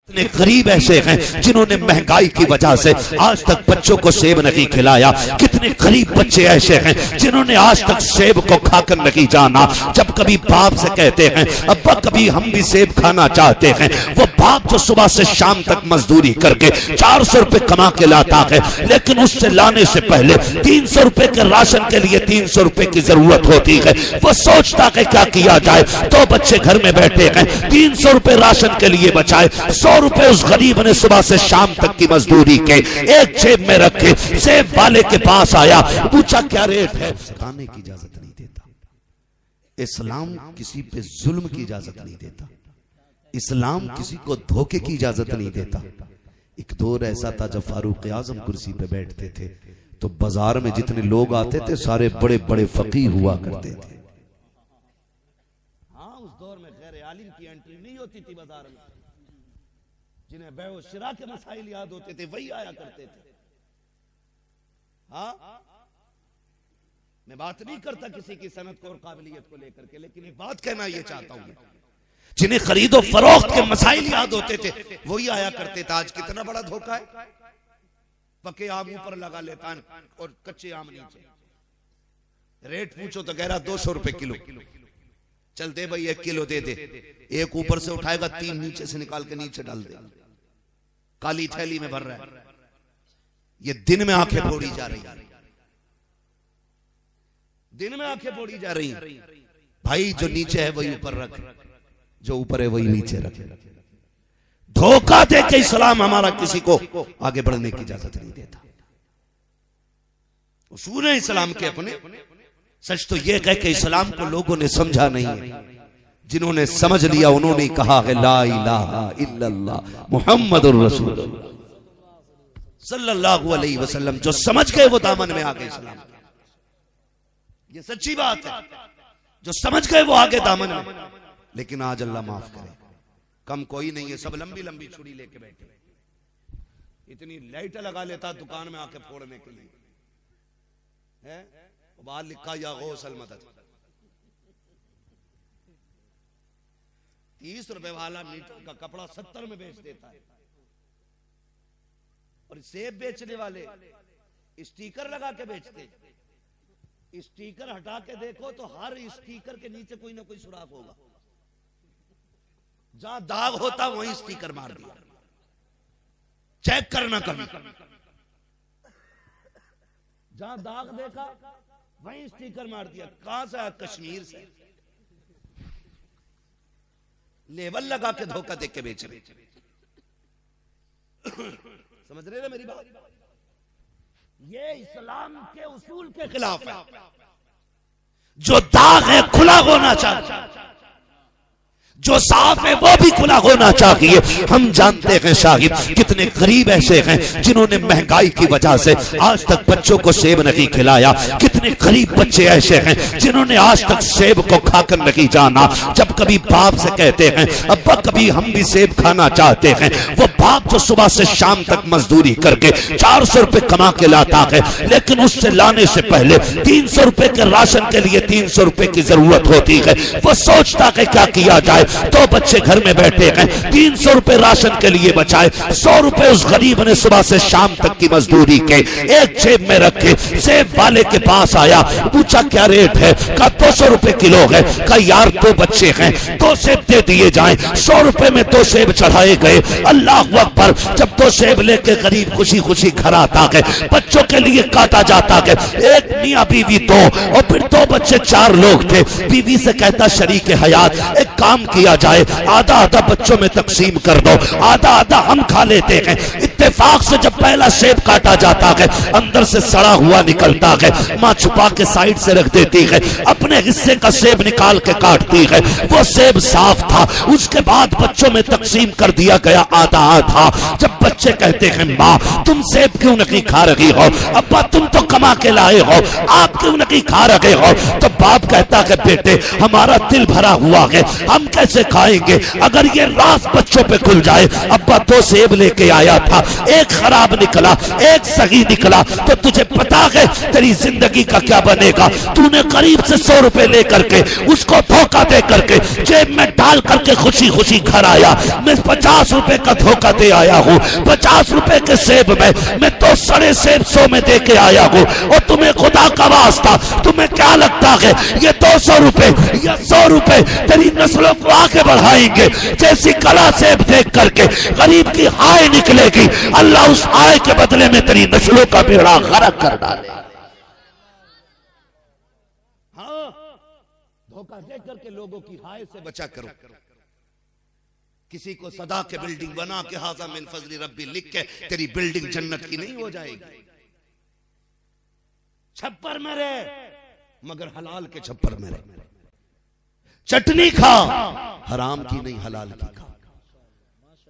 कितने गरीब ऐसे हैं जिन्होंने महंगाई की वजह से आज तक बच्चों को सेब नहीं खिलाया। कितने गरीब बच्चे ऐसे हैं जिन्होंने आज तक सेब को खाकर नहीं जाना। जब कभी बाप से कहते हैं अब्बा कभी हम भी सेब खाना चाहते हैं, वो बाप जो सुबह से शाम तक मजदूरी करके 400 रुपए कमा के लाता है, लेकिन उससे लाने से पहले 300 रुपए के राशन के लिए 300 रुपए की जरूरत होती है। वो सोचता है क्या किया जाए, तो बच्चे घर में बैठे हैं, 300 रुपए राशन के लिए बचाए, 100 रुपए उस गरीब ने सुबह से शाम तक की मजदूरी के एक जेब में रखे। सेब वाले के पास आया, पूछा क्या रेट है, खाने की इजाजत नहीं देता। इस्लाम किसी पे जुल्म की इजाजत नहीं देता, इस्लाम किसी को धोखे की इजाजत नहीं देता। एक दौर ऐसा था जब फारूक आजम कुर्सी पे बैठते थे तो बाजार में जितने लोग आते थे सारे बड़े बड़े फकीह हुआ करते थे। हाँ, उस दौर में गैर आलिम की एंट्री नहीं होती थी बाजार में। जिन्हें बैओ शिरा के मसाइल याद होते थे वही आया करते थे। हाँ, मैं बात नहीं करता किसी की सनत को और काबिलियत को लेकर के, लेकिन एक बात कहना ये चाहता हूं मैं, जिन्हें खरीदो फरोख्त के मसाइल याद होते थे वही आया करते थे। आज कितना बड़ा धोखा है, पके आम ऊपर लगा लेता है और कच्चे आम नीचे। रेट पूछो तो कह रहा 200 रुपए किलो। चल दे भाई 1 किलो दे दे, एक ऊपर से उठाएगा 3 नीचे से निकाल के नीचे डाल दे, काली थैली में भर रहा है। ये दिन में आंखें फोड़ी जा रही, दिन में आंखें फोड़ी जा रही। भाई जो नीचे है वही ऊपर रख, जो ऊपर है वही नीचे रख। धोखा दे के इस्लाम हमारा किसी को आगे बढ़ने की इजाजत नहीं देता। उसूल है इस्लाम के अपने। सच तो यह कह के इस्लाम को लोगों ने समझा नहीं है, जिन्होंने समझ लिया उन्होंने कहा है ला इलाहा इल्लल्लाह मुहम्मदुर रसूलुल्लाह सल्लल्लाहु अलैहि वसल्लम। जो समझ गए वो दामन में आ गए इस्लाम। ये सच्ची बात है, जो समझ गए वो आगे दामन में। लेकिन आज अल्लाह माफ करे, कम कोई नहीं है, सब लंबी लंबी छुरी लेके बैठे। इतनी लाइट लगा लेता दुकान में आके फोड़ने के लिए है। बाहर लिखा या गौसल मदद। 30 रुपए वाला मीटर का कपड़ा 70 में बेच देता है। और सेब बेचने वाले स्टिकर लगा के बेचते। स्टिकर हटा के देखो तो हर स्टिकर के नीचे कोई ना कोई सुराख होगा। जहां दाग होता वहीं स्टिकर मार दिया। चेक करना कभी, जहां दाग देखा वहीं स्टिकर मार दिया। कहां से? कश्मीर से। लेबल लगा के धोखा दे के बेच रहे। समझ रहे ना मेरी बात? ये इस्लाम के उसूल के खिलाफ है। जो दाग है खुला होना चाहिए, जो साफ है वो भी खुला होना चाहिए। हम जानते हैं शाहिद कितने गरीब ऐसे हैं जिन्होंने महंगाई की वजह से आज तक बच्चों को सेब नहीं खिलाया। कितने गरीब बच्चे ऐसे हैं जिन्होंने आज तक सेब को खाकर नहीं जाना। जब कभी बाप से कहते हैं अब्बा कभी हम भी सेब खाना चाहते हैं, वो बाप जो सुबह से शाम तक मजदूरी करके 400 रुपए कमा के लाता है, लेकिन उससे लाने से पहले 300 रुपए के राशन के लिए 300 रुपए की जरूरत होती है। वो सोचता है क्या किया जाए, तो बच्चे घर में बैठे हैं, 300 रुपए राशन के लिए बचाए, 100 रुपए उस गरीब ने सुबह से शाम तक की मजदूरी के एक जेब में रखे। सेब वाले के पास आया, पूछा क्या रेट है, कहा 200 रुपए किलो है। कहा यार 2 बच्चे हैं, 2 सेब दे दिए जाएं। 100 रुपए में 2 सेब चढ़ाए गए। अल्लाह अकबर। जब 2 सेब लेके गरीब खुशी खुशी घर आता है, बच्चों के लिए काटा जाता है। एक मियां बीवी 2 और फिर 2 बच्चे 4 लोग थे। बीवी से कहता शरीक हयात एक काम किया जाए, आधा आधा बच्चों में तकसीम कर दो, आधा आधा हम खा लेते हैं। इत्तेफाक से जब पहला सेब काटा जाता है अंदर से सड़ा हुआ निकलता है। माँ छुपा के साइड से रख देती है, अपने हिस्से का सेब निकाल के काटती है। वो सेब साफ था। उसके बाद बच्चों में तकसीम कर दिया गया आधा आधा। जब बच्चे बच्चे कहते हैं माँ तुम सेब क्यों नहीं खा रही हो, अब्बा तुम तो कमा के लाए हो, आप क्यों नहीं खा रहे हो। तो बाप कहता है बेटे हमारा दिल भरा हुआ है, हम कैसे खाएंगे। अगर ये राज बच्चों पे खुल जाए, अब्बा 2 सेब लेके आया था, एक खराब निकला एक सही निकला, तो तुझे पता है तेरी जिंदगी का क्या बनेगा। तूने करीब से 100 रुपए लेकर के उसको धोखा दे करके जेब में डाल करके खुशी खुशी घर आया। मैं 50 रुपए का धोखा दे आया हूँ, 50 रुपए के सेब में मैं तो 1.5 100 में दे के आया हूँ। और तुम्हें खुदा का वास्ता तुम्हें क्या लगता है ये 200 रुपए या 100 रुपए तेरी नस्लों को आगे बढ़ाएंगे। जैसी कला सेब देख करके गरीब की आय निकलेगी, अल्लाह उस आय के बदले में तेरी नस्लों का बेड़ा गर्क कर डाले। हाँ, धोखा दे करके लोगों की आय से बचा करो। किसी को सदा के बिल्डिंग बना के हाजा मिन फजली रब्बी लिख के तेरी बिल्डिंग जन्नत की नहीं हो जाएगी। छप्पर में रहे मगर हलाल के छप्पर में रहे। चटनी खा हराम की नहीं हलाल की खा।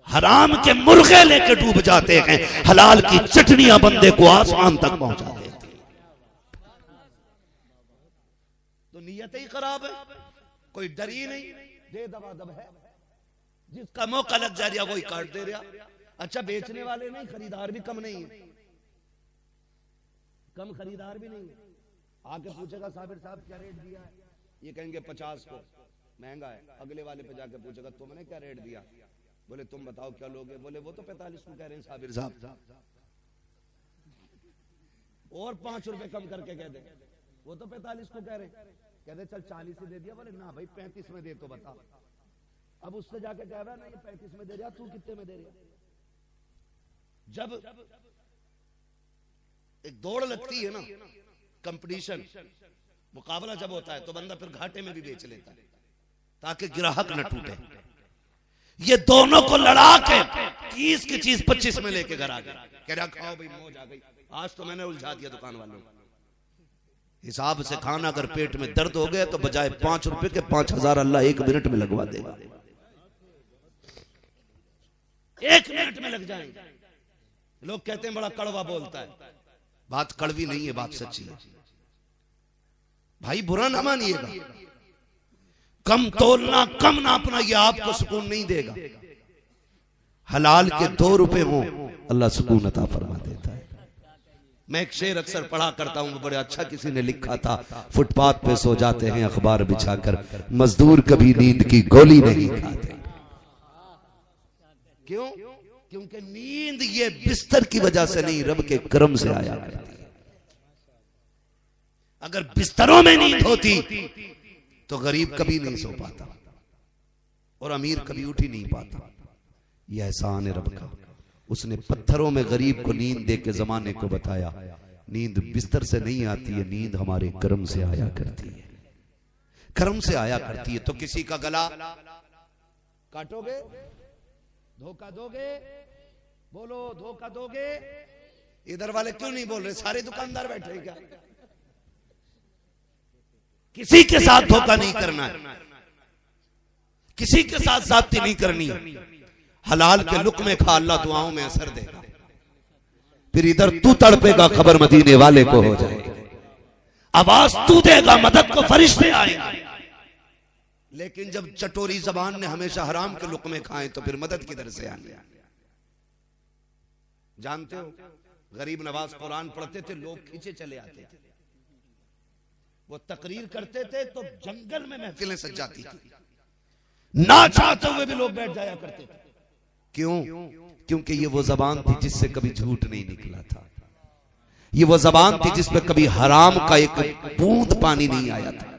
हराम के मुर्गे लेके डूब जाते हैं, हलाल की चटनियां बंदे को आसमान तक पहुंचा देती। तो नीयत ही खराब है, कोई डर ही नहीं, दे दबा दब है, जिसका मौका लग जा रहा वही काट दे रहा। अच्छा बेचने वाले नहीं, खरीदार भी कम नहीं है, कम खरीदार भी नहीं है। आके पूछेगा साबिर साहब क्या रेट दिया है, ये कहेंगे 50 को, महंगा है। अगले वाले पे जाके पूछेगा तुमने क्या रेट दिया, बोले तुम बताओ क्या लोगे, बोले वो तो 45 को कह रहे हैं साबिर साहब, और 5 रुपए कम करके कह दे, वो तो 45 को कह रहे, कहते चल 40 से दे दिया, बोले ना भाई 35 में दे तो बता। अब उससे जाके कह रहा है ना ये 35 में दे रहा, तू कितने में दे रहा। जब एक दौड़ लगती है ना, कंपटीशन, मुकाबला जब होता है तो बंदा फिर घाटे में भी बेच लेता है ताकि ग्राहक न टूटे। ये दोनों को लड़ा के 30 की चीज 25 में लेके घर आ गया, कह रहा खाओ भाई मौज आ गई। आज तो मैंने उलझा दिया दुकान वालों को। हिसाब से खाना अगर पेट में दर्द हो गया तो बजाय 5 रुपए के 5000 अल्लाह 1 मिनट में लगवा देगा। 1 मिनट में लग जाएंगे। लोग कहते हैं बड़ा कड़वा बोलता है, बात कड़वी नहीं है, बात सच्ची है भाई। बुरा ना मानिएगा, कम तोलना कम नापना ये आपको सुकून नहीं देगा। हलाल के 2 रुपए हो अल्लाह सुकून अता फरमा देता है। मैं एक शेर अक्सर पढ़ा करता हूं, बड़े अच्छा किसी ने लिखा था, फुटपाथ पे सो जाते हैं अखबार बिछाकर, मजदूर कभी नींद की गोली नहीं खाते। क्यों? क्योंकि नींद ये बिस्तर की वजह से नहीं, रब के करम से आया करती है। अगर बिस्तरों में नींद होती तो गरीब कभी नहीं सो पाता और अमीर कभी उठ ही नहीं पाता। यह एहसान है रब का, उसने पत्थरों में गरीब को नींद दे के जमाने को बताया, नींद बिस्तर से नहीं आती है, नींद हमारे कर्म से आया करती है, कर्म से आया करती है। तो किसी का गला काटोगे, धोखा दोगे, बोलो धोखा दोगे। इधर वाले क्यों नहीं बोल रहे, सारे दुकानदार बैठे हैं क्या? किसी के साथ धोखा नहीं करना है, किसी के साथ जाती नहीं करनी है। हलाल के लुक्मे खा, अल्लाह दुआओं में असर देगा। फिर इधर तू तड़पेगा, खबर मदीने वाले को हो जाएगी। आवाज तू देगा, मदद को फरिश्ते आएंगे। लेकिन जब चटोरी जबान ने हमेशा हराम के लुक्मे खाए तो फिर मदद किधर से आने। जानते हो गरीब नवाज कुरान पढ़ते थे, लोग खींचे चले आते थे। वो तकरीर करते थे तो जंगल में महफिलें सज जाती थी, ना चाहते हुए भी लोग बैठ जाया करते थे। क्यों? क्योंकि ये वो जबान थी जिससे कभी झूठ नहीं निकला था, ये वो जबान थी जिसमें कभी हराम का एक बूंद पानी नहीं आया था,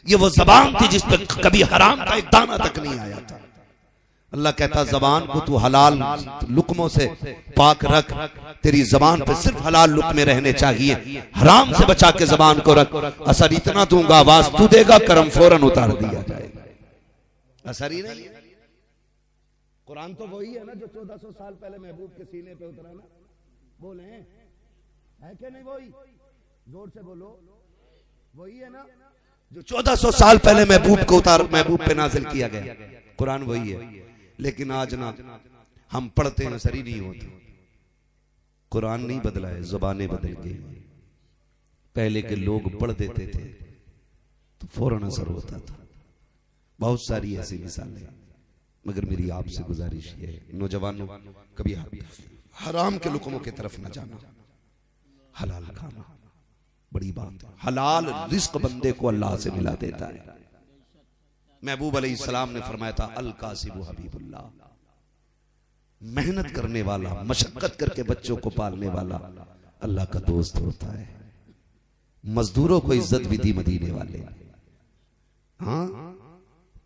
ये वो जबान थी जिसमें कभी हराम का एक दाना तक नहीं आया था। अल्लाह कहता जबान को तू हलाल लुक्मों से पाक रख, तेरी जबान पे सिर्फ हलाल लुक्मे रहने चाहिए, हराम से बचा के जबान को रख। असर इतना दूंगा, आवाज तू देगा, करम फौरन उतार दिया जाएगा। असर ही नहीं। कुरान तो वही है ना जो 1400 साल पहले महबूब के सीने पे उतरा ना, बोले है कि नहीं? वही जोर से बोलो, वही है ना जो 1400 साल पहले महबूब को महबूब पे नाजिल किया गया। कुरान वही है। लेकिन आज ना हम पढ़ते हैं, असर ही नहीं होता। कुरान नहीं बदला है, जुबानें बदल गई। पहले के लोग पढ़ देते थे तो फौरन असर होता था। बहुत सारी ऐसी मिसालें, मगर मेरी आपसे गुजारिश ये है, नौजवानों, कभी हराम के लुकमों की तरफ न जाना, हलाल खाना बड़ी बात है। हलाल रिस्क बंदे को अल्लाह से मिला देता है। महबूब अलैहिस्सलाम ने फरमाया था, अल कासिबु हबीबुल्लाह, मेहनत करने वाला, मशक्कत करके बच्चों को पालने वाला अल्लाह का दोस्त होता है। मजदूरों को इज्जत भी दी मदीने वाले। हाँ,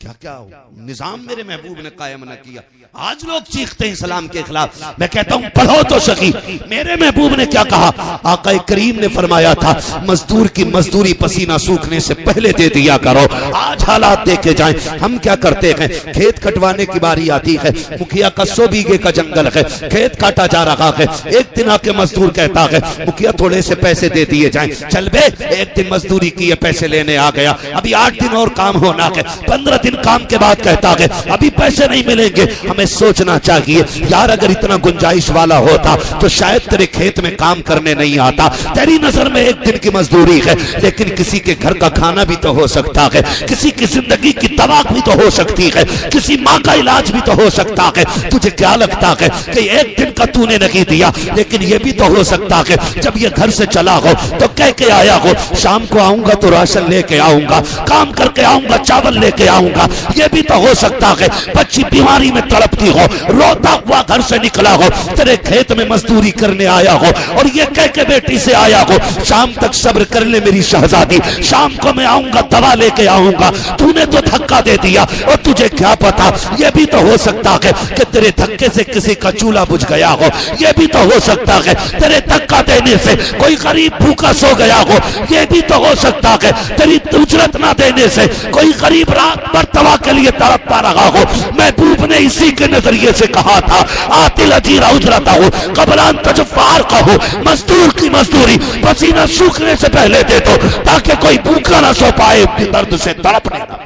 क्या क्या निजाम मेरे महबूब ने कायम न किया। आज लोग चीखते हैं इस्लाम के खिलाफ, मैं कहता हूं पढ़ो तो सही। मेरे महबूब ने क्या कहा? आका करीम ने फरमाया था, मजदूर की मजदूरी पसीना सूखने से पहले दे दिया करो। आज हालात देखे जाएं, हम क्या करते हैं, खेत कटवाने की बारी आती है, मुखिया का 100 बीघे का जंगल है, खेत काटा जा रहा है। एक दिन आके मजदूर कहता है, मुखिया थोड़े से पैसे दे दिए जाएं। चल बे, एक दिन मजदूरी की पैसे लेने आ गया, अभी 8 दिन और काम होना है। 15 दिन काम के बाद कहता है, अभी पैसे नहीं मिलेंगे। हमें सोचना चाहिए यार, अगर इतना गुंजाइश वाला होता तो शायद तेरे खेत में काम करने नहीं आता। तेरी नजर में एक दिन की मजदूरी है, लेकिन किसी के घर का खाना भी तो हो सकता है, किसी की जिंदगी की दवा भी तो हो सकती है, किसी माँ का इलाज भी तो हो सकता है। तुझे क्या लगता है कि एक दिन का तूने नहीं दिया, लेकिन यह भी तो हो सकता है जब ये घर से चला हो तो कह के आया हो, शाम को आऊंगा तो राशन लेके आऊंगा, काम करके आऊंगा, चावल लेके आऊंगा। ये भी तो हो सकता है बच्ची बीमारी में तड़पती हो, रोता हुआ घर से निकला हो, तेरे खेत में मजदूरी करने आया हो और ये कह के बेटी से आया हो, शाम तक सब्र कर ले मेरी शहजादी, शाम को मैं आऊंगा, दवा लेके आऊंगा। तूने तो धक्का दे दिया और तुझे क्या पता, ये भी तो हो सकता है कि तेरे धक्के से किसी का चूल्हा बुझ गया हो। ये भी तो हो सकता है तेरे धक्का देने से कोई गरीब भूखा सो गया हो। ये भी तो हो सकता है तेरी उजरत ना देने से कोई गरीब रात भर दवा के लिए तड़पता रहा हो। महबूब ने इसी के नजरिए से कहा था, आतिल अजीरा उजरता हो कबलान तजफार कहो, मजदूर की मजदूरी पसीना सूखने से पहले दे दो ताकि कोई भूखा ना सो पाए, दर्द से तड़पने ना।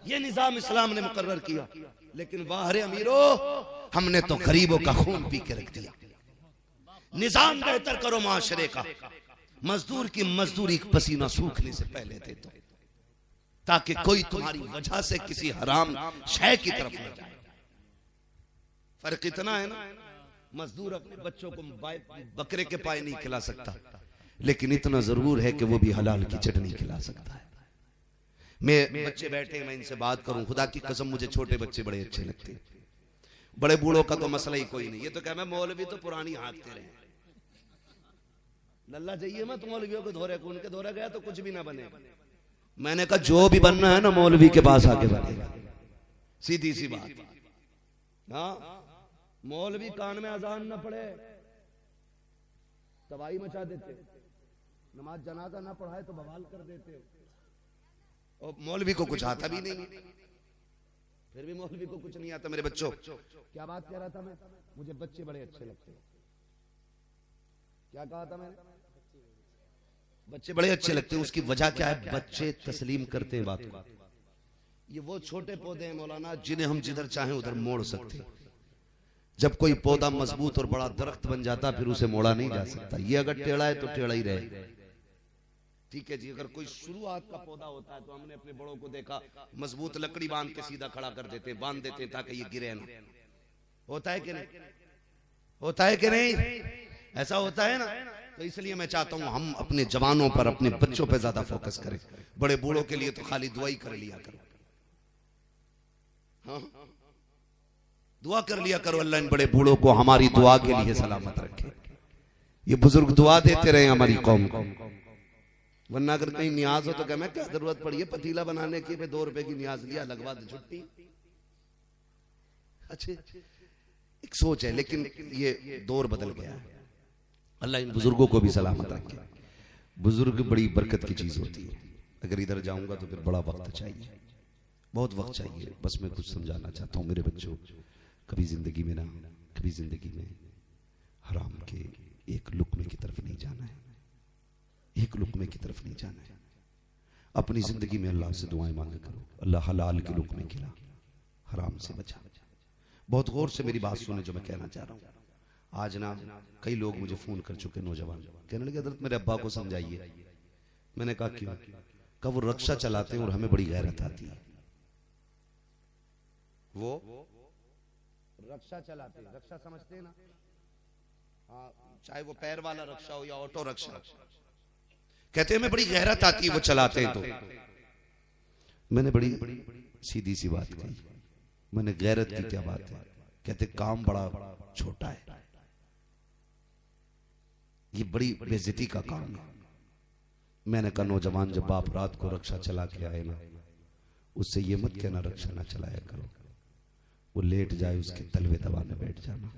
ये निजाम इस्लाम ने मुकर्रर किया, लेकिन वाहरे अमीरो, हमने तो गरीबों का खून पी के रख दिया। निजाम बेहतर करो माशरे का, मजदूर की मजदूरी पसीना सूखने से पहले दे दो ताकि कोई तुम्हारी वजह से किसी हराम शय की तरफ न जाए। फर्क इतना है ना, मजदूर अपने बच्चों को बकरे के पाए नहीं खिला सकता, लेकिन इतना जरूर है कि वो भी हलाल की चटनी खिला सकता है। मैं बच्चे बैठे, मैं इनसे बात करूं, खुदा की कसम मुझे छोटे बच्चे बड़े अच्छे लगते हैं। बड़े बूढ़ों का तो मसला ही कोई नहीं। ये तो क्या, मैं मौलवी तो पुरानी हाँकते रहे, लल्ला चाहिए मत मौलवियों को धोरे को, उनके धोरे गया तो कुछ भी ना बने। मैंने कहा जो भी बनना है ना मौलवी के पास आके बनेगा, सीधी सी बात। हाँ, मौलवी कान में अजान ना पड़े तबाही मचा देते, नमाज जनाजा ना पढ़ाए तो बवाल कर देते, और मौलवी को कुछ आता भी नहीं, फिर भी मौलवी को कुछ नहीं आता। मेरे बच्चों, क्या बात कह रहा था मैं, मुझे बच्चे बड़े अच्छे लगते हैं। क्या कहा था मैंने? बच्चे बड़े अच्छे लगते हैं। उसकी वजह क्या है? बच्चे तस्लीम करते हैं बात को। ये वो छोटे पौधे हैं मौलाना जिन्हें हम जिधर चाहें उधर मोड़ सकते हैं। जब कोई पौधा मजबूत और बड़ा दरख्त बन जाता फिर उसे मोड़ा नहीं जा सकता। ये अगर टेढ़ा है तो टेढ़ा ही रहे, ठीक है जी। अगर कोई शुरुआत का पौधा होता है तो हमने अपने बड़ों को देखा, मजबूत लकड़ी बांध के सीधा खड़ा कर देते, बांध देते हैं ताकि ये गिरे ना। होता है कि नहीं? होता है कि नहीं? ऐसा होता है ना। तो इसलिए मैं चाहता हूं हम अपने जवानों पर, अपने बच्चों पर ज्यादा फोकस करें। बड़े बूढ़ों के लिए तो खाली दुआ ही कर लिया करो। हाँ, दुआ कर लिया करो, अल्लाह इन बड़े बूढ़ों को हमारी दुआ के लिए सलामत रखे। ये बुजुर्ग दुआ देते रहे हमारी कौम को, वरना अगर कहीं न्याज हो तो क्या, मैं क्या जरूरत पड़ी है पतीला बनाने की, 2 रुपए की न्याज लिया, लगवा दे छुट्टी। अच्छे एक सोच है, लेकिन ये दौर बदल गया है। अल्लाह इन बुजुर्गों को भी सलामत रखे। बुजुर्ग बड़ी बरकत की चीज होती है। अगर इधर जाऊंगा तो फिर बड़ा वक्त चाहिए, बहुत वक्त चाहिए। बस मैं कुछ समझाना चाहता हूँ मेरे बच्चों, कभी जिंदगी में ना, कभी जिंदगी में हराम के एक लुक्मे की तरफ नहीं जाना है, एक लुक्मे की तरफ नहीं जाना है। अपनी जिंदगी में अल्लाह से दुआएं मांगा करो, अल्लाह हलाल के लुक्मे खिला, हराम से बचा। बहुत गौर से मेरी बात सुने जो मैं कहना चाह रहा हूँ। आज ना कई लोग मुझे फोन कर चुके, नौजवान कहने लगे हजरत मेरे अब्बा को समझाइए। मैंने कहा क्यों? कहा वो रक्षा चलाते हैं और हमें बड़ी गैरत आती है। वो रक्षा चलाते हैं, रक्षा समझते हैं ना? हाँ, चाहे वो पैर वाला रक्षा हो या ऑटो रक्षा। कहते हैं हमें बड़ी गैरत आती है वो चलाते हैं। तो मैंने बड़ी सीधी सी बात कही, मैंने गैरत की क्या बात है? कहते काम बड़ा छोटा है, ये बड़ी बेइज्जती का काम है। मैंने कहा नौजवान जब बाप रात को रक्षा चला के आए ना, उससे ये मत कहना रक्षा ना चलाया करो, वो लेट जाए उसके तलवे दबाने बैठ जाना,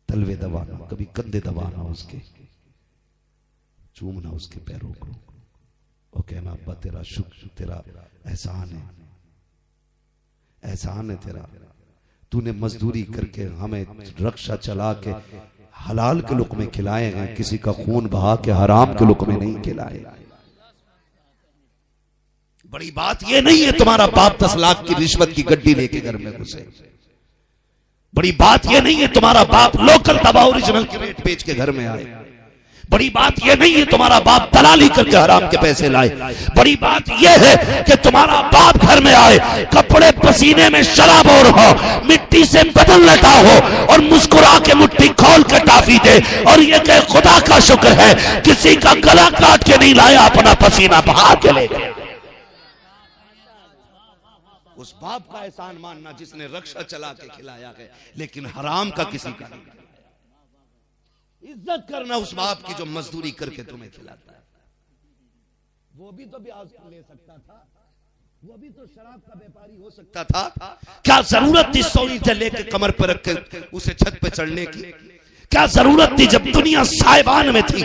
तलवे दबाना, कभी कंधे दबाना, उसके चूमना उसके पैरों को और कहना अब्बा तेरा शुक्र, तेरा एहसान है, एहसान है तेरा, तूने मजदूरी करके हमें रक्षा चला के हलाल के लुक़मे खिलाए हैं, किसी का खून बहा के हराम के लुक़मे नहीं खिलाए। बड़ी बात ये नहीं है तुम्हारा बाप 10 लाख की रिश्वत की गड्डी लेके घर में घुसे। बड़ी बात ये नहीं है तुम्हारा बाप लोकल दवा ओरिजिनल के रेट बेच के घर में आए। बड़ी बात यह नहीं है तुम्हारा बाप दलाली करके हराम के पैसे लाए। बड़ी बात यह है कि तुम्हारा बाप घर में आए, कपड़े पसीने में शराब और हो, मिट्टी से बदन लटा हो और मुस्कुरा के मुट्ठी खोल के टाफी दे और ये कहे खुदा का शुक्र है किसी का गला काट के नहीं लाया, अपना पसीना बहा के ले गया। उस बाप का एहसान मानना जिसने रक्षा चला के खिलाया है, लेकिन हराम का किसी का नहीं। इज्जत करना उस बाप की जो मजदूरी करके तुम्हें खिलाता है। वो भी तो ब्याज ले सकता था, वो भी तो शराब का व्यापारी हो सकता था। क्या जरूरत थी सोनी से लेके कमर पर रख के उसे छत पे चढ़ने की? क्या जरूरत थी जब दुनिया साहिबान में थी,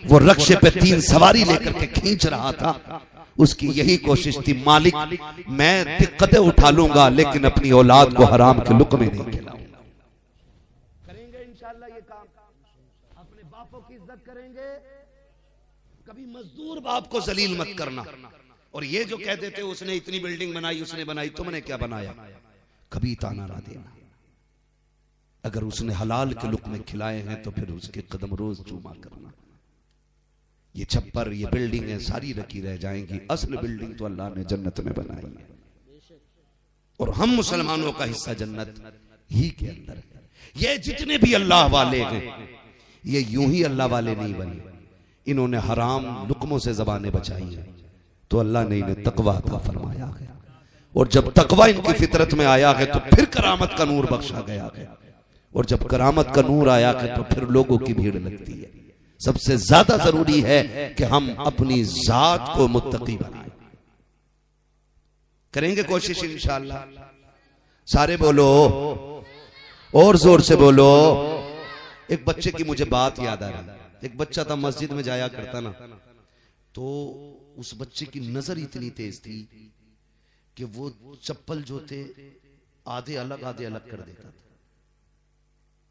वो रक्षे पे 3 सवारी लेकर के खींच रहा था? उसकी यही कोशिश थी, मालिक मैं दिक्कतें उठा लूंगा लेकिन अपनी औलाद को हराम के लुक़मे नहीं खिलाऊंगा। करेंगे इंशाअल्लाह ये काम, अपने बापों की इज्जत करेंगे, कभी मजदूर बाप को जलील मत करना। और ये जो कह देते उसने इतनी बिल्डिंग बनाई, उसने बनाई, तुमने क्या बनाया, कभी ताना ना देना। अगर उसने हलाल के लुक़मे खिलाए हैं तो फिर उसके कदम रोज चूमा करना। ये छप्पर, ये बिल्डिंगें सारी रखी रह जाएंगी, असल बिल्डिंग तो अल्लाह ने जन्नत में बनाई है और हम मुसलमानों का हिस्सा जन्नत ही के अंदर है। ये जितने भी अल्लाह वाले हैं ये यूं ही अल्लाह वाले नहीं बने, इन्होंने हराम लुक़मों से ज़बानें बचाई हैं तो अल्लाह ने इन्हें तकवा अता फरमाया है। और जब तकवा इनकी फितरत में आया है तो फिर करामत का नूर बख्शा गया है। और जब करामत का नूर आया है तो फिर लोगों की भीड़ लगती है। सबसे ज्यादा जरूरी है कि हम अपनी जात को मुत्तकी बनाएं। करेंगे कोशिश इंशाअल्लाह। सारे बोलो और जोर से बोलो। एक बच्चे की मुझे बात याद आ रही। एक बच्चा था, मस्जिद में जाया करता ना, तो उस बच्चे की नजर इतनी तेज थी कि वो चप्पल जो थे आधे अलग कर देता था।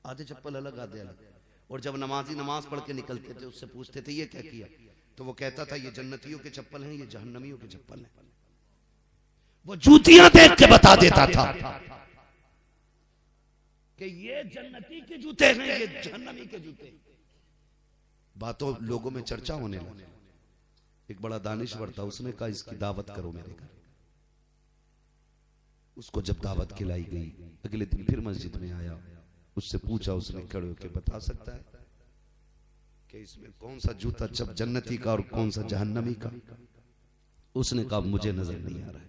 आधे चप्पल अलग, आधे अलग। और जब नमाजी नमाज पढ़ के निकलते थे उससे पूछते थे ये क्या किया, तो वो कहता था ये जन्नतियों के चप्पल हैं, ये जहन्नमियों के चप्पल हैं। वो जूतियां देख के बता देता था कि ये जन्नती के जूते हैं, ये जहन्नमी के जूते। बातों लोगों में चर्चा होने लगी। एक बड़ा दानिश्वर था, उसने कहा इसकी दावत करो मेरे घर। उसको जब दावत खिलाई गई, अगले दिन फिर मस्जिद में आया, उससे पूछा, उसने खड़े होकर बता सकता है कि इसमें कौन सा जूता जब जन्नती का और कौन सा जहन्नमी का? उसने कहा मुझे नजर नहीं आ रहा है।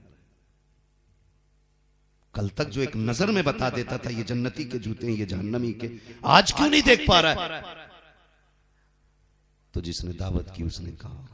कल तक जो एक नजर में बता देता था ये जन्नती के जूते हैं, ये जहन्नमी के, आज क्यों नहीं देख पा रहा है? तो जिसने दावत की उसने कहा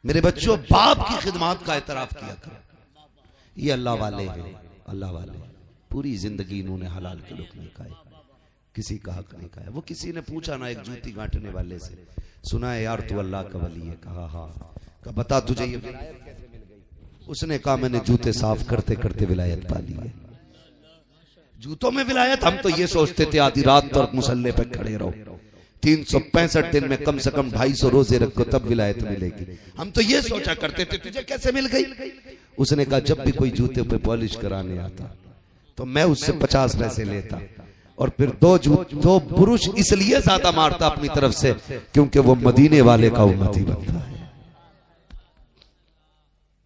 मेरे बच्चों, बाप की खिदमत का एतराफ किया करो। ये अल्लाह वाले हैं, अल्लाह वाले। पूरी जिंदगी इन्होंने हलाल के लुक़्मे खाए, किसी का हक नहीं खाया। वो किसी ने पूछा ना एक जूती गांठने वाले से, सुना है यार तू अल्लाह का वली है? कहा हाँ। कहा बता तुझे ये विलायत कैसे मिल गई? उसने कहा मैंने जूते साफ करते करते विलायत पा ली है। जूतों में विलायत? हम तो ये सोचते थे आधी रात तक मुसल्ले पे खड़े रहो, 365 दिन में कम से कम 250 रोजे रखो तब विलायत मिलेगी। हम तो ये सोचा करते थे, तुझे कैसे मिल गई? उसने कहा जब भी कोई जूते पे पॉलिश कराने आता तो मैं उससे 50 पैसे लेता और फिर दो बुरुश इसलिए ज्यादा मारता अपनी तरफ से क्योंकि वो मदीने वाले का उम्मती बनता है।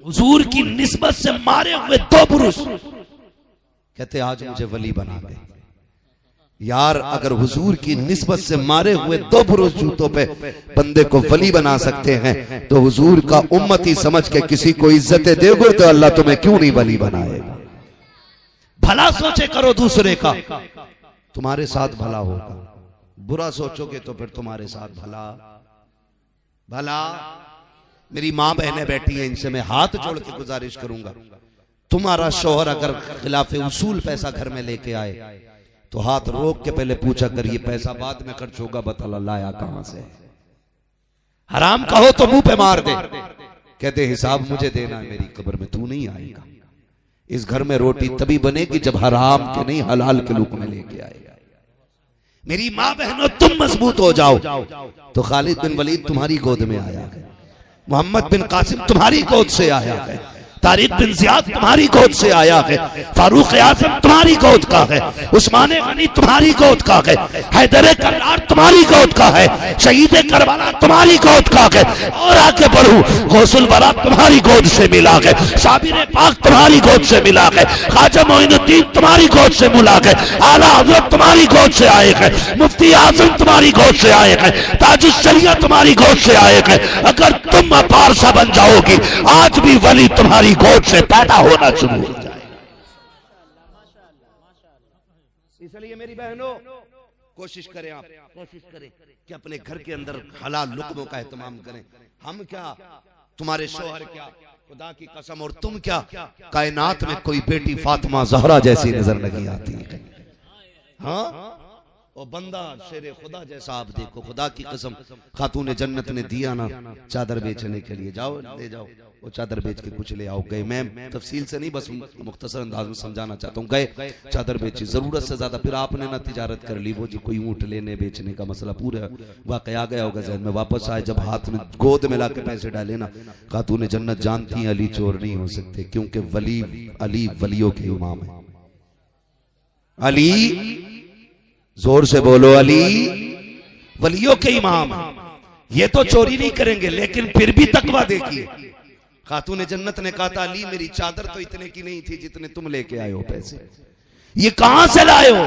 हुजूर की निस्बत से मारे हुए 2 बुरुश, कहते आज मुझे वली बना गए। यार अगर हुजूर की निस्बत से मारे हुए 2 बुरुश जूतों पे बंदे को वली बना सकते हैं तो हुजूर का उम्मती समझ के किसी को इज्जत दोगे तो अल्लाह तुम्हें क्यों नहीं वली बनाएगा? भला सोचे करो दूसरे का, तुम्हारे साथ भला होगा। बुरा सोचोगे तो फिर तुम्हारे साथ भला। मेरी मां बहनें बैठी हैं, इनसे मैं हाथ जोड़ के गुजारिश करूंगा, तुम्हारा शौहर अगर खिलाफे उसूल पैसा घर में लेके आए तो हाथ रोक के पहले पूछा कर ये पैसा बाद में खर्च होगा, बता लाया कहां से? हराम कहो तो मुंह पे मार दे, कहते हिसाब मुझे देना है, मेरी कब्र में तू नहीं आएगा। इस घर में रोटी तभी बनेगी जब हराम के नहीं हलाल के लुक़्मे लेके आएगा। मेरी मां बहनों, तुम मजबूत हो जाओ तो खालिद बिन वलीद तुम्हारी गोद में आया है, मोहम्मद बिन कासिम तुम्हारी गोद से आया है, तारिक बिन जियाद तुम्हारी गोद से आया है, फारूक आजम तुम्हारी गोद का है, उस्मान गनी तुम्हारी गोद का है, हैदर कर्रार तुम्हारी गोद का है, शहीद करबला तुम्हारी गोद का है। और आगे बढ़ू, गौसुल बरा तुम्हारी गोद से मिला है, साबिर पाक तुम्हारी गोद से मिला है, ख्वाजा मोइनुद्दीन तुम्हारी गोद से मिला है, आला हज़रत तुम्हारी गोद से आए हैं, मुफ्ती आजम तुम्हारी गोद से आए हैं, ताजुश शरिया तुम्हारी गोद से आए हैं। अगर तुम अपार सा बन जाओगी आज भी वली तुम्हारी गोद से पैदा होना शुरू हो जाएगा। इसलिए मेरी बहनों कोशिश करें, आप कोशिश करें कि अपने घर के अंदर हलाल लुक़्मों का एहतमाम करें। हम क्या, तुम्हारे शौहर क्या, खुदा की कसम, और तुम क्या, कायनात में कोई बेटी फातिमा ज़हरा जैसी नजर नहीं आती है। हाँ, और बंदा शेरे खुदा जैसा आप देखो, खुदा की कसम, खातून जन्नत ने दिया ना चादर बेचने के लिए, जाओ ले जाओ, वो चादर बेच के कुछ ले आओ। गए, मैं तफसील से नहीं बस मुख्तसर अंदाज में समझाना चाहता हूँ। गए, चादर बेची, जरूरत से ज्यादा, फिर आपने ना तिजारत कर ली, वो जो कोई ऊँट लेने बेचने का मसला पूरा वाकया आ गया होगा जहन में। वापस आए, जब हाथ में गोद में ला के पैसे डाले ना, खातून जन्नत जानती है अली चोर नहीं हो सकते, क्योंकि वली अली वलियों के इमाम है। अली, जोर से बोलो, अली वलियों के इमाम। ये तो चोरी नहीं करेंगे लेकिन फिर भी तकवा देखिए। खातून जन्नत ने कहा था अली मेरी चादर तो इतने की नहीं थी जितने तुम लेके आए हो पैसे, ये कहां से लाए हो?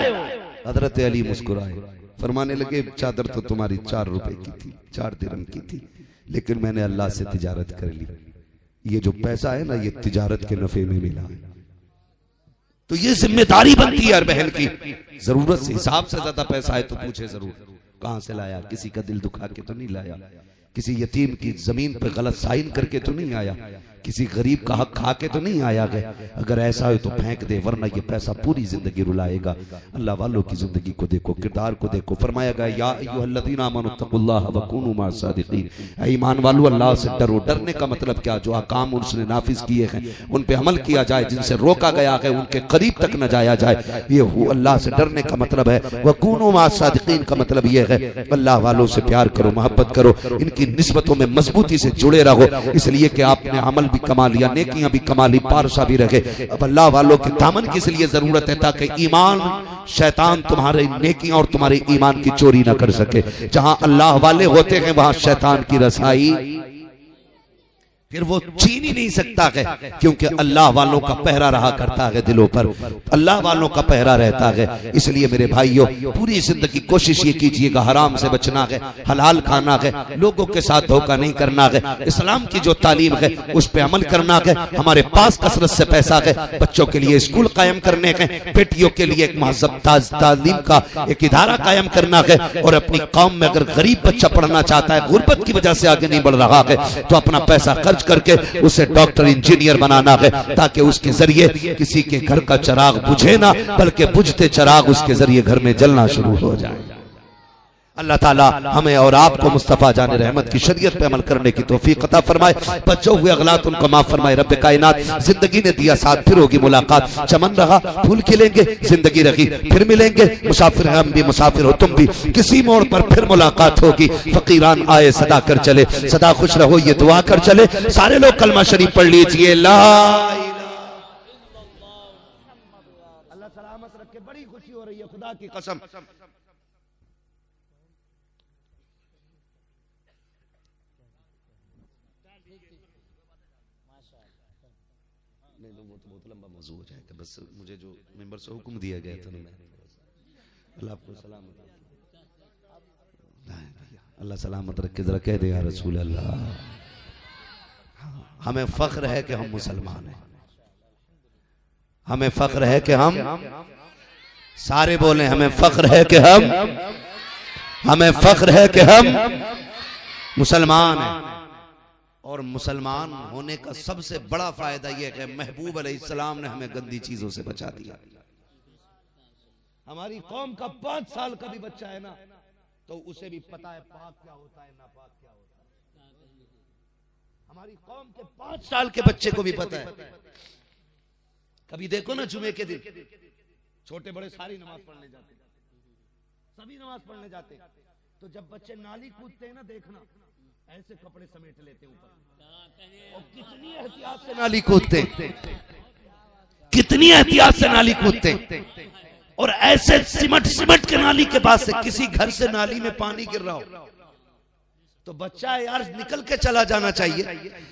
हजरत अली मुस्कुराए, फरमाने लगे चादर तो तुम्हारी 4 रुपए की थी, 4 दिरहम की थी, लेकिन मैंने अल्लाह से तिजारत कर ली, ये जो पैसा है ना ये तिजारत के नफे में मिला। तो ये जिम्मेदारी बनती है हर बहन की, जरूरत से हिसाब से ज्यादा पैसा है तो पूछे जरूर कहां से लाया, किसी का दिल दुखा के तो नहीं लाया, किसी यतीम की जमीन पर गलत साइन करके तो नहीं आया, किसी गरीब का हक खा के तो नहीं आया गया। अगर ऐसा हो तो फेंक दे, वरना ये पैसा पूरी जिंदगी रुलाएगा। अल्लाह वालों की जिंदगी को देखो, किरदार को देखो। फरमाया गया या अय्युहल्लज़ीना आमनुत्तकुल्लाह व कूनू मअस सादिकीन, ईमान वालों अल्लाह से डरो। डरने का मतलब क्या? जो अहकाम उसने नाफिज किए हैं उन पे अमल किया जाए, जिनसे रोका गया है उनके करीब तक न जाया जाए, ये अल्लाह से डरने का मतलब है। व कूनू मअस सादिकीन का मतलब ये है अल्लाह वालों से प्यार करो, मोहब्बत करो, इनकी निस्बतों में मजबूती से जुड़े रहो, इसलिए कि आपने अमल भी कमा लिया, नेकियां भी कमा ली, पारसा भी रखे। अब अल्लाह वालों के दामन की इसलिए जरूरत है ताकि ईमान, शैतान तुम्हारे नेकियां और तुम्हारे ईमान की चोरी ना कर सके। जहां अल्लाह वाले होते हैं वहां शैतान की रसाई फिर वो छीन ही नहीं सकता है, क्योंकि अल्लाह वालों का पहरा रहा करता है दिलों पर, अल्लाह वालों का पहरा रहता है। इसलिए मेरे भाइयों, पूरी जिंदगी कोशिश ये कीजिएगा हराम से बचना है, हलाल खाना है, लोगों के साथ धोखा नहीं करना है, इस्लाम की जो तालीम है उस पर अमल करना है। हमारे पास कसरत से पैसा है, बच्चों के लिए स्कूल कायम करने के, बेटियों के लिए एक महज़ब तालीम का एक इदारा कायम करना है। और अपनी कौम में अगर गरीब बच्चा पढ़ना चाहता है, गुर्बत की वजह से आगे नहीं बढ़ रहा है, तो अपना पैसा खर्च करके उसे डॉक्टर इंजीनियर बनाना है, ताकि उसके जरिए किसी के घर का चिराग बुझे ना, बल्कि बुझते चिराग उसके जरिए घर में जलना शुरू हो जाए। अल्लाह ताला हमें और आपको मुस्तफा जान रहमत की शरीयत पे अमल करने की तौफीक अता फरमाए। बच्चों हुए अगलात उनको माफ फरमाए। रब कायनात जिंदगी ने दिया साथ, फिर होगी मुलाकात, चमन रहा फूल खिलेंगे, जिंदगी रही फिर मिलेंगे, मुसाफिर हम भी मुसाफिर हो तुम भी, किसी मोड़ पर फिर मुलाकात होगी। फकीरान आए सदा कर चले, सदा खुश रहो ये दुआ कर चले। सारे लोग कलमा शरीफ पढ़ लीजिए। अल्लाह सलामत रखे, बड़ी खुशी हो रही है खुदा की कसम। नहीं तो वो तो बहुत लंबा मौजू हो जाएगा, बस मुझे जो मेंबर से हुक्म दिया गया था ना, अल्लाह आपको सलामत, अल्लाह सलामत रखे। जरा कह दे या रसूल अल्लाह, हमें फख्र है कि हम मुसलमान हैं, हमें फख्र है कि हम, सारे बोले हमें फख्र है कि हमें फख्र है कि हम मुसलमान हैं। और मुसलमान होने का सबसे बड़ा फायदा यह है कि महबूब अलैहिस्सलाम ने हमें गंदी चीजों से बचा दिया। हमारी कौम का 5 साल का भी बच्चा है ना, तो उसे भी पता है पाक क्या होता है, नापाक क्या होता है। हमारी कौम के 5 साल के बच्चे को भी पता है। कभी देखो ना जुमे के दिन छोटे बड़े सारी नमाज पढ़ने जाते, सभी नमाज पढ़ने जाते, तो जब बच्चे नाली कूदते हैं ना, देखना ऐसे कपड़े समेट लेते ऊपर, और कितनी एहतियात से नाली कूदते, कितनी एहतियात से नाली कूदते, और ऐसे सिमट के नाली के पास से, किसी घर से नाली में पानी गिर रहा हो तो बच्चा यार निकल के चला जाना चाहिए,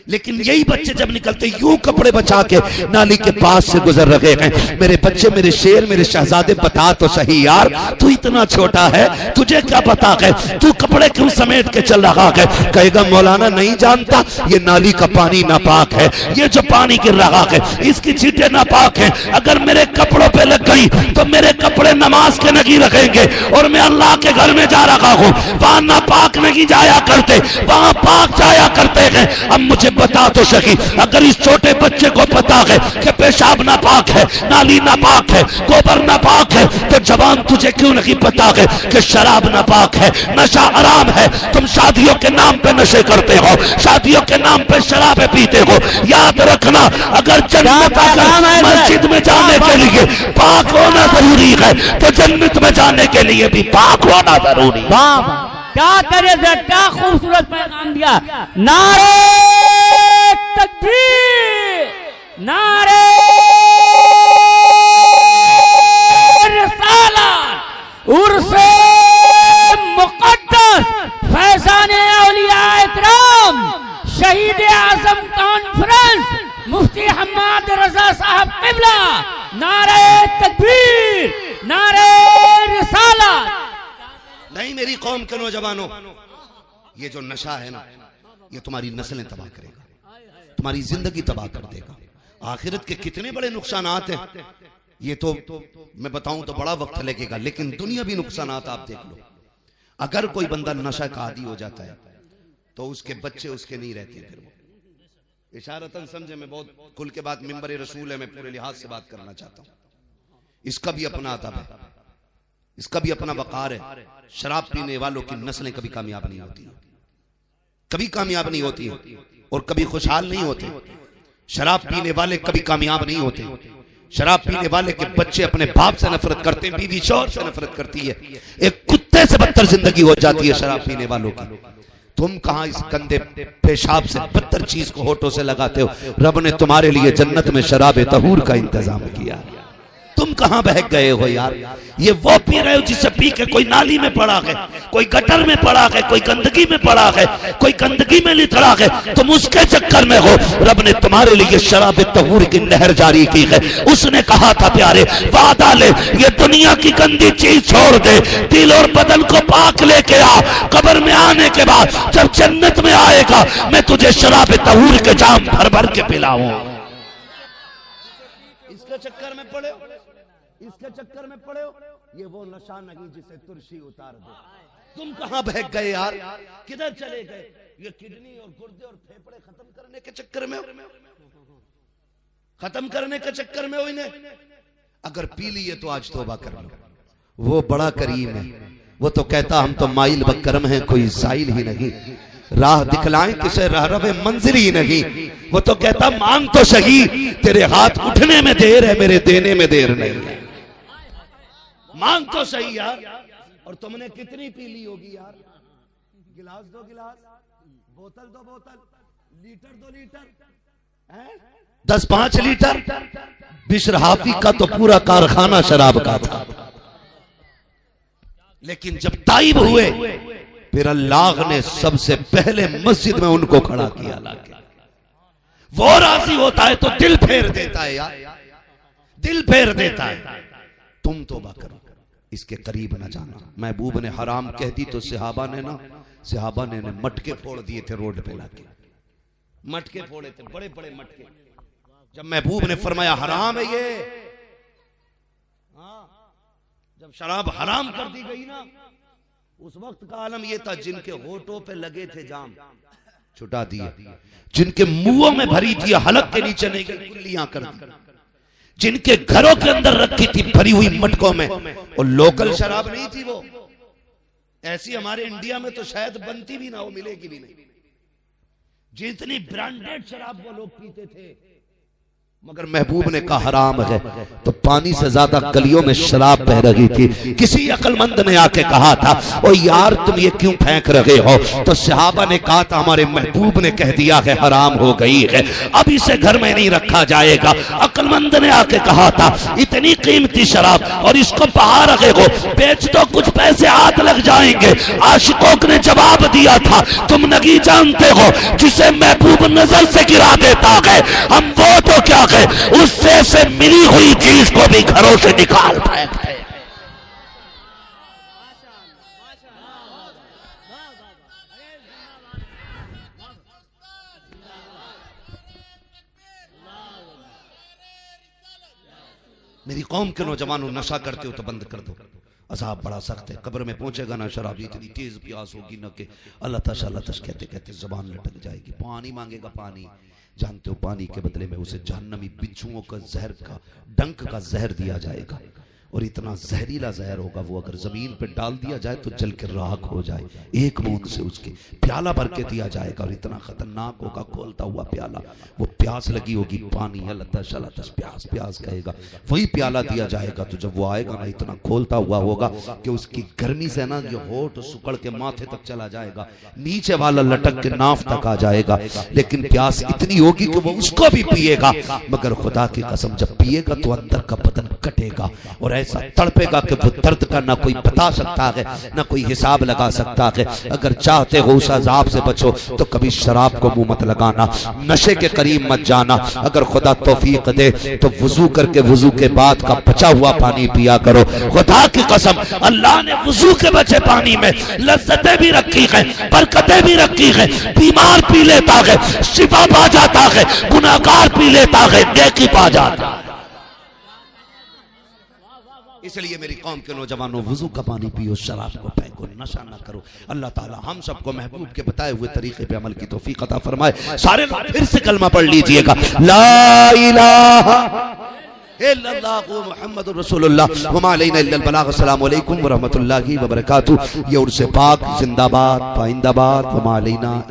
लेकिन यही बच्चे जब निकलते यूं कपड़े बचा के नाली के पास से गुजर रहे हैं। मेरे बच्चे, मेरे शेर, मेरे शहजादे, बता तो सही यार, तू इतना छोटा है, तुझे क्या पता है, तू कपड़े क्यों समेट के चल रहा है। कहेगा मौलाना नहीं जानता, ये नाली का पानी नापाक है, ये जो पानी गिर रहा है इसकी छींटे नापाक है, अगर मेरे कपड़ों पे लग गई तो मेरे कपड़े नमाज के नहीं रखेंगे, और मैं अल्लाह के घर में जा रहा हूँ, वहां नापाक नहीं जाया करते, वहां पाक जाया करते हैं। अब मुझे बता तो सही, अगर इस छोटे बच्चे को पता है कि पेशाब नापाक है, नाली नापाक है, गोबर नापाक है, तो जवान तुझे क्यों नहीं पता है कि शराब नापाक है, नशा हराम है। तुम शादियों के नाम पे नशे करते हो, शादियों के नाम पे शराबें पीते हो। याद रखना, अगर जन्नत मस्जिद में जाने के लिए पाक होना जरूरी है, तो जन्नत में जाने के लिए भी पाक होना जरूरी है। क्या करे, क्या खूबसूरत पैगाम दिया। नारे तकबीर, नारे रिसालत, उर्से मुक़द्दस, फैज़ाने औलिया इकराम, शहीद आज़म कॉन्फ्रेंस, मुफ्ती हम्माद रज़ा साहब क़िबला। नारे तकबीर, नारे रिसालत। नहीं मेरी कौम के नौजवानों, ये जो नशा है ना, ये तुम्हारी नस्लें तबाह करेगा, तुम्हारी जिंदगी तबाह कर देगा। आखिरत के कितने बड़े नुकसानात हैं, ये तो मैं बताऊं तो बड़ा वक्त लगेगा, लेकिन दुनिया भी नुकसानात आप देख लो। अगर कोई बंदा नशा का आदी हो जाता है तो उसके बच्चे उसके नहीं रहते। फिर वो इशारतन समझे, मैं बहुत खुल के बात, मिंबर रसूल है, मैं पूरे लिहाज से बात करना चाहता हूं। इसका भी अपना अदब है, इसका भी अपना वकार है। शराब पीने वालों की नस्लें कभी कामयाब नहीं होती, कभी कामयाब नहीं होती और कभी खुशहाल नहीं होते। शराब पीने वाले कभी कामयाब नहीं होते। शराब पीने वाले के बच्चे अपने बाप से नफरत करते हैं, बीवी शौहर से नफरत करती है, एक कुत्ते से बदतर जिंदगी हो जाती है शराब पीने वालों की। तुम कहां इस गंदे पेशाब से बदतर चीज को होठों से लगाते हो। रब ने तुम्हारे लिए जन्नत में शराब तहूर का इंतजाम किया। तुम कहां बहक गए हो यार? ये वो पी रहे हो जिसे पी के कोई नाली में पड़ा है, कोई गटर में पड़ा है, कोई गंदगी में पड़ा है, कोई गंदगी में लिथड़ा है, तुम उसके चक्कर में हो। रब ने तुम्हारे लिए शराब तहूर की नहर जारी की है। उसने कहा था प्यारे वादा ले, ये दुनिया की गंदी चीज छोड़ दे, दिल और बदन को पाक लेके आ। कब्र में आने के बाद जब जन्नत में आएगा मैं तुझे शराब तहूर के जाम भर भर के पिलाऊं। इसके चक्कर में पड़े हो, इसके चक्कर में पड़े हो। ये वो नशा नहीं जिसे तुलसी उतार दे। तुम कहां बहक गए यार? किधर चले गए? ये किडनी और गुर्दे और फेफड़े खत्म करने के चक्कर में, खत्म करने के चक्कर में हो इन्हें। अगर पी लिए तो आज तौबा कर लो। वो बड़ा करीम है, वो तो कहता हम तो माइल बकरम हैं, कोई साइल ही नहीं, राह दिखलाएं किसे रहरवे मंजिल ही नहीं। वो तो कहता मांग तो सही, तेरे हाथ उठने में देर है, मेरे देने में देर नहीं है। मांग तो सही यार। और तुमने कितनी पी ली होगी यार? गिलास दो गिलास, बोतल दो बोतल, लीटर दो लीटर, 10-5 लीटर। बिशर हाफी का तो पूरा कारखाना शराब का था। लेकिन जब ताइब हुए फिर अल्लाह ने सबसे पहले मस्जिद में उनको खड़ा किया। वो राजी होता है तो दिल फेर देता है यार, दिल फेर देता है। तुम तौबा करो, इसके करीब न जाना। महबूब ने हराम कह दी तो सहाबा ने मटके फोड़ दिए थे रोड पे लाके, मटके फोड़े थे, बड़े बड़े मटके। जब महबूब ने फरमाया हराम है ये, जब शराब हराम कर दी गई ना, उस वक्त का आलम यह था जिनके होठों पे लगे थे जाम छुटा दिए, जिनके मुंहों में भरी थी हलक के नीचे नहीं गई कुल्लियां कर दी, जिनके घरों के अंदर रखी थी भरी हुई मटकों में। और लोकल शराब नहीं थी वो, ऐसी हमारे इंडिया में तो शायद बनती भी ना हो, मिलेगी भी नहीं। जितनी ब्रांडेड शराब वो लोग पीते थे, मगर महबूब ने कहा हराम है तो पानी से ज्यादा गलियों में शराब बह रही थी। किसी अक्लमंद ने आके कहा था ओ यार तुम ये क्यों फेंक रहे हो? तो सहाबा ने कहा था हमारे महबूब ने कह दिया है हराम हो गई है, अब इसे घर में नहीं रखा जाएगा। अक्लमंद ने आके कहा था इतनी कीमती शराब और इसको बाहर रखे हो, बेच दो, कुछ पैसे हाथ लग जाएंगे। आशिकों ने जवाब दिया था तुम नहीं जानते हो जिसे महबूब नजर से गिरा देता है, हम वो तो क्या उससे से मिली हुई चीज को भी घरों से निकाल पाएंगे। मेरी कौम के नौजवानों, नशा करते हो तो बंद कर दो, अज़ाब बड़ा सख्त है। कब्र में पहुंचेगा ना शराबी, इतनी तेज प्यास होगी ना कि अल्लाह तश कहते कहते जबान लटक जाएगी। पानी मांगेगा, पानी, जानते हो पानी के बदले में उसे जहन्नमी बिच्छुओं का जहर का डंक का जहर दिया जाएगा, और इतना जहरीला जहर होगा वो अगर जमीन पे डाल दिया जाए तो जल के राख हो जाए। एक बूंद से उसके प्याला भर के दिया जाएगा, और इतना खतरनाक होगा खोलता हुआ प्याला। वो प्यास लगी होगी, पानी अल्लाह प्यास प्यास कहेगा, वही प्याला दिया जाएगा। तो जब वो आएगा ना, इतना खोलता हुआ होगा कि उसकी गर्मी से ना ये होठ सुकड़ के माथे तक चला जाएगा, नीचे वाला लटक के नाफ तक आ जाएगा। लेकिन प्यास इतनी होगी कि वो उसको भी पिएगा, मगर खुदा की कसम जब पिएगा तो अंदर का बदन कटेगा और ऐसा तड़पेगा कि वो दर्द का ना कोई बता सकता है, ना कोई हिसाब लगा सकता है। अगर चाहते हो उस अजाब से बचो तो कभी शराब को मुंह मत लगाना, नशे के करीब मत जाना। अगर खुदा तौफीक दे तो वुजू करके वुजू के बाद का बचा हुआ पानी पिया करो। खुदा की कसम अल्लाह ने वुजू के बचे पानी में लज्जतें भी रखी हैं, बरकतें भी रखी हैं। बीमार पी लेता है, शिफा पा जाता है, गुनाहगार पी लेता है, नेकी पा जाता है। इसलिए मेरी कौम के नौजवानों, वुजू का पानी पियो, शराब को फेंको, नशा ना करो। अल्लाह ताला हम सबको महबूब के बताए हुए तरीके पे अमल की तौफीक अता फरमाए। सारे लोग फिर से कलमा पढ़ लीजिएगा, ला इलाहा इल्लल्लाहु मुहम्मदुर रसूलुल्लाह व मा अलैना इल्लल बलाग। अस्सलामु अलैकुम व रहमतुल्लाहि व बरकातहू। ये उर्स पाक जिंदाबाद, पाइंदाबाद, व मा अलैना।